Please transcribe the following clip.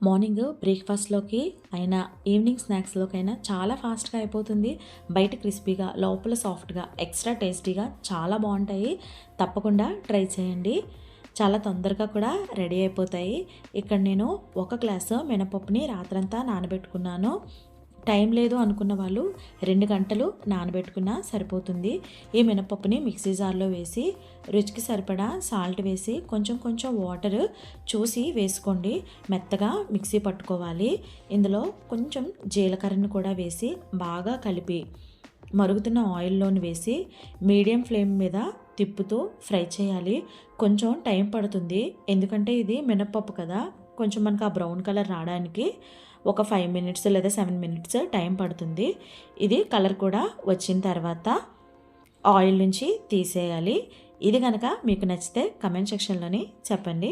Morning బ్రేక్ఫాస్ట్లోకి అయినా evening స్నాక్స్లోకైనా చాలా ఫాస్ట్గా అయిపోతుంది. బయట క్రిస్పీగా లోపల సాఫ్ట్గా ఎక్స్ట్రా టేస్టీగా చాలా బాగుంటాయి. తప్పకుండా ట్రై చేయండి. చాలా తొందరగా కూడా రెడీ అయిపోతాయి. ఇక్కడ నేను 1 గ్లాసు మినపప్పుని రాత్రంతా నానబెట్టుకున్నాను. టైం లేదు అనుకున్న వాళ్ళు 2 గంటలు నానబెట్టుకున్నా సరిపోతుంది. ఈ మినపప్పుని మిక్సీ జార్లో వేసి రుచికి సరిపడా సాల్ట్ వేసి కొంచెం కొంచెం వాటర్ చూసి వేసుకోండి. మెత్తగా మిక్సీ పట్టుకోవాలి. ఇందులో కొంచెం జీలకర్రను కూడా వేసి బాగా కలిపి మరుగుతున్న ఆయిల్లోని వేసి మీడియం ఫ్లేమ్ మీద తిప్పుతూ ఫ్రై చేయాలి. కొంచెం టైం పడుతుంది, ఎందుకంటే ఇది మినపప్పు కదా, కొంచెం మనకు ఆ బ్రౌన్ కలర్ రావడానికి ఒక 5 మినిట్స్ లేదా 7 మినిట్స్ టైం పడుతుంది. ఇది కలర్ కూడా వచ్చిన తర్వాత ఆయిల్ నుంచి తీసేయాలి. ఇది కనుక మీకు నచ్చితే కమెంట్ సెక్షన్లోని చెప్పండి.